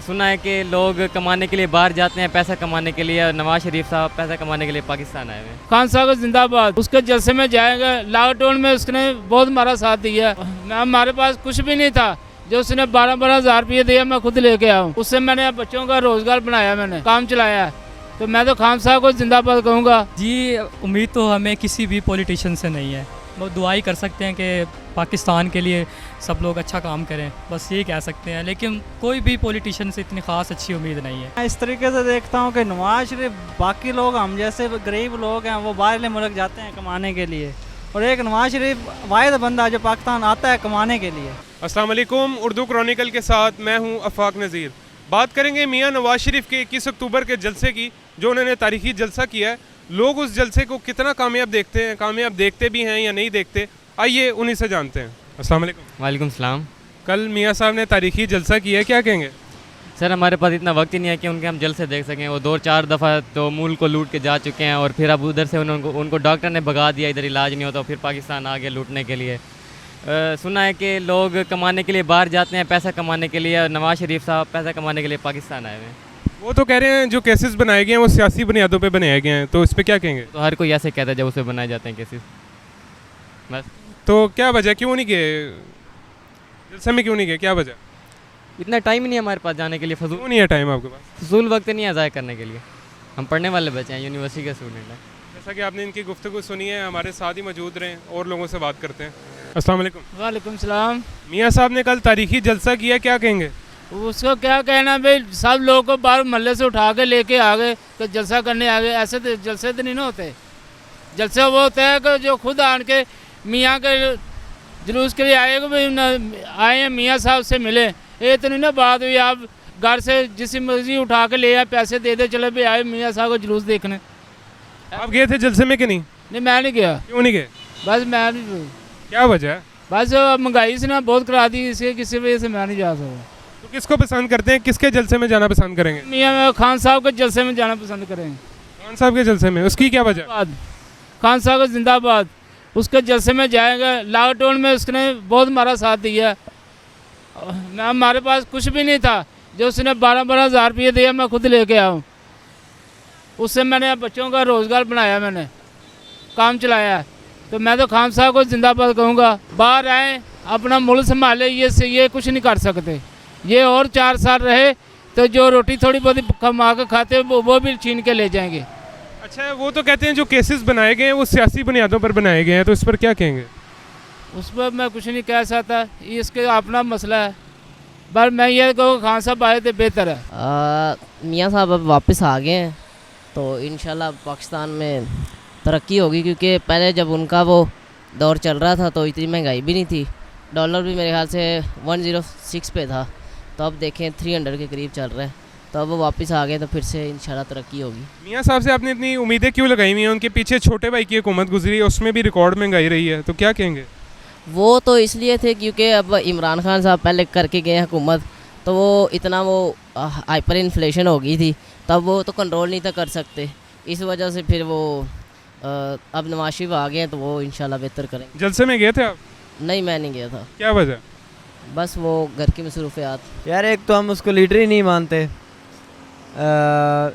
सुना है कि लोग कमाने के लिए बाहर जाते हैं, पैसा कमाने के लिए, और नवाज शरीफ साहब पैसा कमाने के लिए पाकिस्तान आए हुए हैं। खान साहब का जिंदाबाद। उसके जलसे में जाएगा। लॉकडाउन में उसने बहुत हमारा साथ दिया। हमारे पास कुछ भी नहीं था, जो उसने 12-12 हज़ार रुपये दिए, मैं खुद लेके आया हूँ। उससे मैंने बच्चों का रोजगार बनाया, मैंने काम चलाया। तो मैं तो खान साहब को जिंदाबाद कहूँगा। जी, उम्मीद तो हमें किसी भी पॉलिटिशियन से नहीं है। वो दुआ ही कर सकते हैं कि पाकिस्तान के लिए सब लोग अच्छा काम करें, बस यही कह सकते हैं। लेकिन कोई भी पॉलिटिशियन से इतनी ख़ास अच्छी उम्मीद नहीं है। मैं इस तरीके से देखता हूँ कि नवाज शरीफ, बाकी लोग हम जैसे गरीब लोग हैं वो बाहर मुल्क जाते हैं कमाने के लिए, और एक नवाज शरीफ वाहिद बंदा जो पाकिस्तान आता है कमाने के लिए। अस्सलाम वालेकुम, उर्दू क्रॉनिकल के साथ मैं हूँ अफाक नज़ीर। बात करेंगे मियाँ नवाज शरीफ के 21 अक्टूबर के जलसे की, जो उन्होंने तारीखी जलसा किया है। लोग उस जलसे को कितना कामयाब देखते हैं, कामयाब देखते भी हैं या नहीं देखते, आइए उन्हीं से जानते हैं। अस्सलाम वालेकुम। वालेकुम सलाम। कल मियाँ साहब ने तारीखी जलसा किया है, क्या कहेंगे? सर, हमारे पास इतना वक्त ही नहीं है कि उनके हम जलसे देख सकें। वो 2-4 दफ़ा तो मुल्क को लूट के जा चुके हैं, और फिर अब उधर से उनको डॉक्टर ने भगा दिया, इधर इलाज नहीं होता, फिर पाकिस्तान आ गए लूटने के लिए। सुना है कि लोग कमाने के लिए बाहर जाते हैं, पैसा कमाने के लिए, और नवाज शरीफ साहब पैसा कमाने के लिए पाकिस्तान आए हुए हैं। वो तो कह रहे हैं जो केसेस बनाए गए हैं वो सियासी बुनियादों पे बनाए गए हैं, तो इस पर क्या कहेंगे? तो हर कोई ऐसे कहता है जब उसे बनाए जाते हैं केसेस। बस तो क्या वजह, क्यों नहीं गए जलसे में, क्यों नहीं गए, क्या वजह? इतना टाइम ही नहीं है हमारे पास जाने के लिए। क्यों नहीं है टाइम आपके पास? फजूल वक्त नहीं है ज़ाया करने के लिए। हम पढ़ने वाले बच्चे हैं, यूनिवर्सिटी के स्टूडेंट हैं। जैसा कि आपने इनकी गुफ्तगू सुनी है, हमारे साथ ही मौजूद रहें और लोगों से बात करते हैं। अस्सलाम वालेकुम। वालेकुम सलाम। मियाँ साहब ने कल तारीखी जलसा किया, क्या कहेंगे? उसको क्या कहना भाई, सब लोगों को बाहर मोहल्ले से उठा के लेके आ गए तो जलसा करने आ गए। ऐसे तो जलसे तो नहीं ना होते। जलसा वो होता है कि जो खुद आन के मियाँ के जुलूस के लिए आए आए हैं, मियाँ साहब से मिले। ये तो नहीं ना बात हुई आप घर से जिस मर्जी उठा के ले आए, पैसे दे दे, चले भाई आए मियाँ साहब को जुलूस देखने। आप गए थे जलसे में कि नहीं? नहीं, मैं नहीं गया। क्यों नहीं गए? बस मैं नहीं, क्या वजह है? बस महंगाई से ना बहुत करा दी, इसके किसी वजह से मैं नहीं जा सकता। तो किसको पसंद करते हैं, किसके जलसे में जाना पसंद करेंगे? मियाँ खान साहब के जलसे में जाना पसंद करेंगे। खान साहब के जलसे में, उसकी क्या वजह? खान साहब का जिंदाबाद। उसके जलसे में जाएगा। लॉकडाउन में उसने बहुत हमारा साथ दिया। हमारे पास कुछ भी नहीं था, जो उसने 12-12 हज़ार रुपये दिए, मैं खुद लेके आया हूँ। उससे मैंने बच्चों का रोजगार बनाया, मैंने काम चलाया। तो मैं तो खान साहब को जिंदाबाद कहूँगा। बाहर आए, अपना मुल्क संभाले, ये कुछ नहीं कर सकते। ये और 4 साल रहे तो जो रोटी थोड़ी बहुत कमा के खाते वो भी छीन के ले जाएंगे। अच्छा, वो तो कहते हैं जो केसेस बनाए गए हैं वो सियासी बुनियादों पर बनाए गए हैं, तो इस पर क्या कहेंगे? उस पर मैं कुछ नहीं कह सकता, इसके अपना मसला है। पर मैं ये कहूँ खान साहब आए थे बेहतर है। मियाँ साहब अब वापस आ गए हैं, तो इंशाल्लाह पाकिस्तान में तरक्की होगी। क्योंकि पहले जब उनका वो दौर चल रहा था तो इतनी महंगाई भी नहीं थी, डॉलर भी मेरे ख्याल से 106 पे था, तो अब देखें 300 के करीब चल रहा है। तो अब वो वापस आ गए तो फिर से इंशाल्लाह तरक्की होगी। मियाँ साहब से आपने इतनी उम्मीदें क्यों लगाई हुई हैं? उनके पीछे छोटे भाई की हुकूमत गुजरी है, उसमें भी रिकॉर्ड महंगाई रही है, तो क्या कहेंगे? वो तो इसलिए थे क्योंकि अब इमरान खान साहब पहले करके गए हुकूमत, तो वो इतना वो हाइपर इन्फ्लेशन हो गई थी, तब वो तो कंट्रोल नहीं था कर सकते। इस वजह से फिर वो अब नवाज शरीफ आ गए हैं तो वो इंशाल्लाह बेहतर करेंगे। जलसे में गए थे आप? नहीं, मैं नहीं गया था। क्या वजह? बस वो घर की मसरूफियात। यार, एक तो हम उसको लीडर ही नहीं मानते।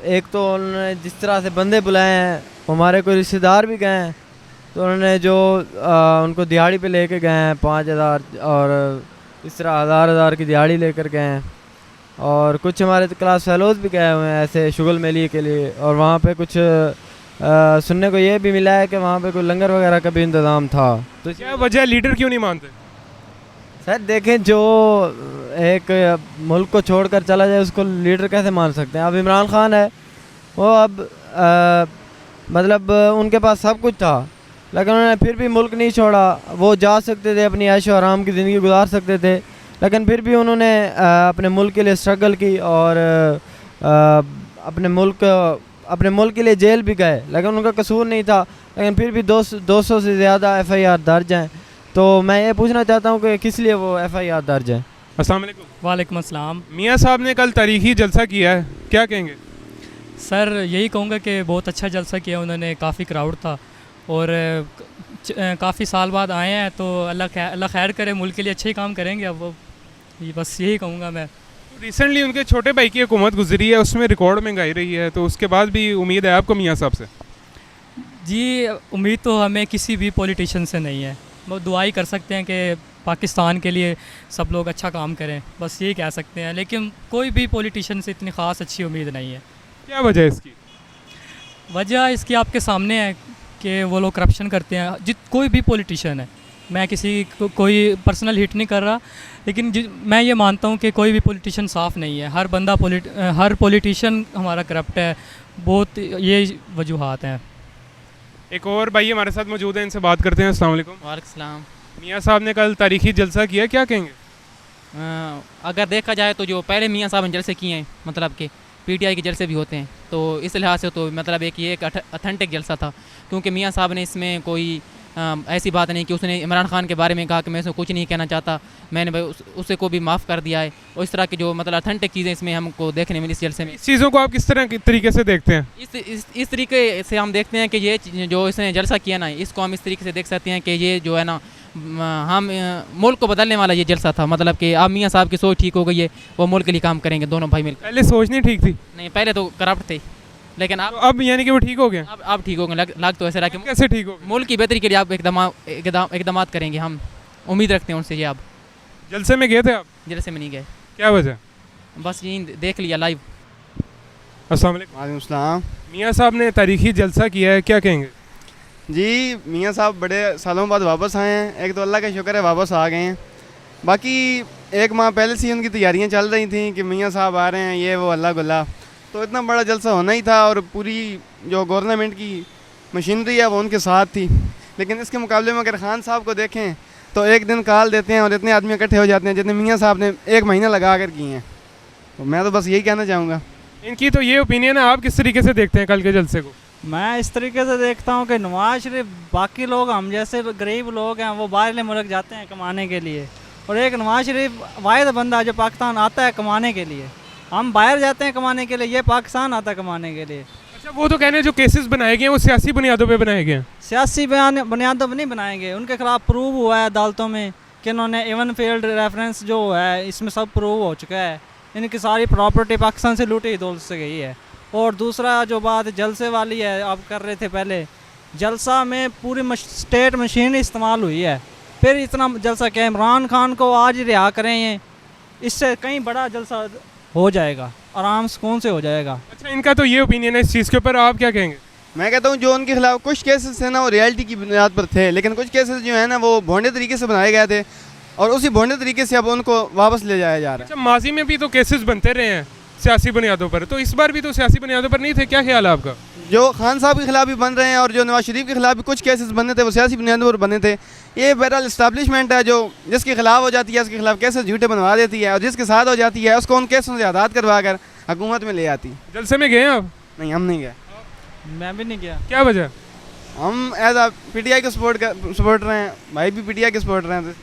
एक तो उन्होंने जिस तरह से बंदे बुलाए हैं, हमारे कोई रिश्तेदार भी गए हैं, तो उन्होंने जो उनको दिहाड़ी पे लेके गए हैं 5,000 और इस तरह हज़ार की दिहाड़ी लेकर गए हैं। और कुछ हमारे क्लास फेलोज़ भी गए हुए हैं ऐसे शुगल मेले के लिए, और वहाँ पे कुछ सुनने को ये भी मिला है कि वहाँ पे कोई लंगर वगैरह का भी इंतज़ाम था। तो क्या वजह, लीडर क्यों नहीं मानते? सर देखें, जो एक मुल्क को छोड़कर चला जाए उसको लीडर कैसे मान सकते हैं? अब इमरान खान है, वो अब मतलब उनके पास सब कुछ था, लेकिन उन्होंने फिर भी मुल्क नहीं छोड़ा। वो जा सकते थे, अपनी ऐशो आराम की ज़िंदगी गुजार सकते थे, लेकिन फिर भी उन्होंने अपने मुल्क के लिए स्ट्रगल की, और अपने मुल्क के लिए जेल भी गए, लेकिन उनका कसूर नहीं था। लेकिन फिर भी 200 से ज़्यादा FIR दर्ज हैं। तो मैं ये पूछना चाहता हूँ कि किस लिए वो FIR दर्ज है? अस्सलाम वालेकुम। वालेकुम अस्सलाम। मियाँ साहब ने कल तारीखी जलसा किया है, क्या कहेंगे? सर, यही कहूँगा कि बहुत अच्छा जलसा किया उन्होंने, काफ़ी क्राउड था, और काफ़ी साल बाद आए हैं, तो अल्लाह खैर करे, मुल्क के लिए अच्छे ही काम करेंगे। अब वो बस यही कहूँगा मैं। रिसेंटली उनके छोटे भाई की हुकूमत गुजरी है, उसमें रिकॉर्ड महंगाई रही है, तो उसके बाद भी उम्मीद है आपको मियाँ साहब से? जी उम्मीद तो हमें किसी भी पॉलिटिशियन से नहीं है, वो दुआ ही कर सकते हैं कि पाकिस्तान के लिए सब लोग अच्छा काम करें, बस यही कह सकते हैं। लेकिन कोई भी पॉलिटिशियन से इतनी ख़ास अच्छी उम्मीद नहीं है। क्या वजह है इसकी? वजह इसकी आपके सामने है कि वो लोग करप्शन करते हैं। कोई भी पॉलिटिशियन है, मैं किसी को कोई पर्सनल हिट नहीं कर रहा, लेकिन मैं ये मानता हूँ कि कोई भी पॉलिटिशियन साफ़ नहीं है। हर पॉलिटिशियन हमारा करप्ट है। बहुत ये वजूहात हैं। एक और भाई हमारे साथ मौजूद हैं, इनसे बात करते हैं। अस्सलाम वालेकुम। वालेकुम सलाम। मियाँ साहब ने कल तारीखी जलसा किया, क्या कहेंगे? अगर देखा जाए तो जो पहले मियाँ साहब ने जलसे किए हैं, मतलब कि पीटीआई के जलसे भी होते हैं, तो इस लिहाज से तो मतलब ये एक अथेंटिक जलसा था, क्योंकि मियाँ साहब ने इसमें कोई ऐसी बात नहीं कि उसने इमरान खान के बारे में कहा कि मैं इसमें कुछ नहीं कहना चाहता, मैंने भाई उसे को भी माफ़ कर दिया है। और इस तरह की जो मतलब अथेंटिक चीज़ें इसमें हमको देखने मिली इस जलसे में। इस चीज़ों को आप किस तरह के तरीके से देखते हैं? इस तरीके से हम देखते हैं कि ये जो इसने जलसा किया ना, इसको हम इस तरीके से देख सकते हैं कि ये जो है ना, हम मुल्क को बदलने वाला ये जलसा था। मतलब कि अब मियाँ साहब की सोच ठीक हो गई है, वो मुल्क के लिए काम करेंगे दोनों भाई मिलकर। पहले सोच नहीं ठीक थी? नहीं, पहले तो करप्ट थे, लेकिन तो अब यानी कि वो ठीक हो गए? अब ठीक हो गए। लग तो ऐसे रहा कि कैसे ठीक हो गए? मुल्क की बेहतरी के लिए आप एकदम करेंगे, हम उम्मीद रखते हैं उनसे। ये आप जलसे में गए थे आप? जलसे में नहीं गए, क्या वजह? बस यही देख लिया लाइव। अस्सलाम वालेकुम। वालेकुम सलाम। मियाँ साहब ने तारीखी जलसा किया है, क्या कहेंगे? जी मियाँ साहब बड़े सालों बाद वापस आए हैं, एक तो अल्लाह का शुक्र है वापस आ गए हैं। बाकी एक माह पहले से ही उनकी तैयारियां चल रही थी कि मियाँ साहब आ रहे हैं, ये वो अल्लाह गुल्ला, तो इतना बड़ा जलसा होना ही था और पूरी जो गवर्नमेंट की मशीनरी है वो उनके साथ थी। लेकिन इसके मुकाबले में अगर खान साहब को देखें तो एक दिन काल देते हैं और इतने आदमी इकट्ठे हो जाते हैं जितने मियाँ साहब ने एक महीना लगा कर किए हैं। तो मैं तो बस यही कहना चाहूँगा। इनकी तो ये ओपिनियन है, आप किस तरीके से देखते हैं कल के जलसे को? मैं इस तरीके से देखता हूँ कि नवाज शरीफ, बाकी लोग हम जैसे गरीब लोग हैं वो बाहर मुल्क जाते हैं कमाने के लिए, और एक नवाज शरीफ वाहिद बंदा जो पाकिस्तान आता है कमाने के लिए। हम बाहर जाते हैं कमाने के लिए, ये पाकिस्तान आता है कमाने के लिए। अच्छा, वो तो कहने हैं जो केसेस बनाए गए हैं वो सियासी बुनियादों पे बनाए गए हैं। सियासी बुनियादों पर नहीं बनाएंगे, उनके खिलाफ प्रूव हुआ है अदालतों में कि इन्होंने इवन फील्ड रेफरेंस जो है इसमें सब प्रूव हो चुका है। इनकी सारी प्रॉपर्टी पाकिस्तान से लूटी दौलत से गई है। और दूसरा जो बात जलसे वाली है, आप कर रहे थे पहले, जलसा में पूरी स्टेट मशीन इस्तेमाल हुई है, फिर इतना जलसा क्या? इमरान खान को आज ही रिहा करें, ये इससे कहीं बड़ा जलसा हो जाएगा, आराम सुकून से हो जाएगा। अच्छा, इनका तो ये ओपिनियन है, इस चीज़ के ऊपर आप क्या कहेंगे? मैं कहता हूँ जो उनके खिलाफ कुछ केसेस थे ना वो रियलिटी की बुनियाद पर थे, लेकिन कुछ केसेस जो है ना वो भोंडे तरीके से बनाए गए थे और उसी भोंडे तरीके से अब उनको वापस ले जाया जा रहा है। अच्छा, माजी में भी तो केसेस बनते रहे हैं सियासी बुनियादों पर, तो इस बार भी तो सियासी बुनियादों पर नहीं थे, क्या ख्याल है आपका? जो खान साहब के खिलाफ भी बन रहे हैं और जो नवाज शरीफ के खिलाफ भी कुछ केसेस बने थे वो सियासी बुनियादों पर बने थे। ये बहरहाल इस्टेब्लिशमेंट है जो जिसके खिलाफ हो जाती है उसके खिलाफ केसेस झूठे बनवा देती है, और जिसके साथ हो जाती है उसको उन केसों से आज़ाद करवा कर हुकूमत में ले आती है। जलसे में गए हैं आप? नहीं, हम नहीं गए। मैं भी नहीं गया। क्या वजह? हम एज आ PTI को सपोर्ट रहे हैं, भाई भी PTI के सपोर्ट रहे हैं।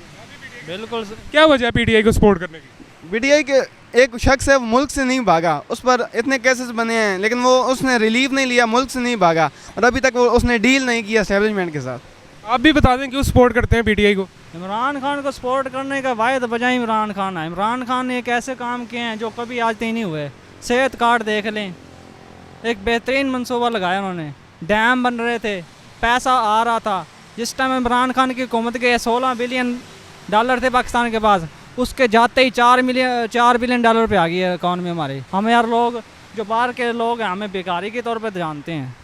बिल्कुल। क्या वजह है PTI को सपोर्ट करने की? PTI के एक शख्स है, वो मुल्क से नहीं भागा, उस पर इतने केसेस बने हैं लेकिन वो उसने रिलीफ नहीं लिया, मुल्क से नहीं भागा और अभी तक वो उसने डील नहीं किया एस्टेब्लिशमेंट के साथ। आप भी बता दें क्यों सपोर्ट करते हैं PTI को? इमरान खान को सपोर्ट करने का वाहिद वजह इमरान खान है। इमरान खान ने एक ऐसे काम किए हैं जो कभी आज तक नहीं हुए। सेहत कार्ड देख लें, एक बेहतरीन मनसूबा लगाया उन्होंने, डैम बन रहे थे, पैसा आ रहा था। जिस टाइम इमरान खान की हुकूमत के $16 बिलियन थे पाकिस्तान के पास, उसके जाते ही $4 बिलियन पे आ गई है इकॉनमी हमारी। हम यार लोग जो बाहर के लोग हैं हमें बेकारी के तौर पर जानते हैं।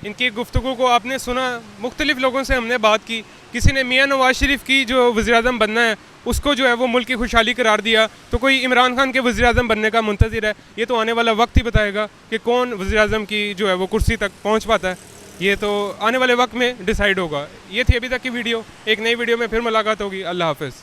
इनकी गुफ्तगू को आपने सुना, मुख्तलिफ लोगों से हमने बात की। किसी ने मियाँ नवाज शरीफ की जो वज़ीर-ए-आज़म बनना है उसको जो है वो मुल्क की खुशहाली करार दिया, तो कोई इमरान खान के वज़ीर-ए-आज़म बनने का मुंतज़िर है। ये तो आने वाला वक्त ही बताएगा कि कौन वज़ीर-ए-आज़म की जो है वो कुर्सी तक पहुँच पाता है। ये तो आने वाले वक्त में डिसाइड होगा। ये थी अभी तक की वीडियो, एक नई वीडियो में फिर मुलाकात होगी। अल्लाह हाफ़िज़।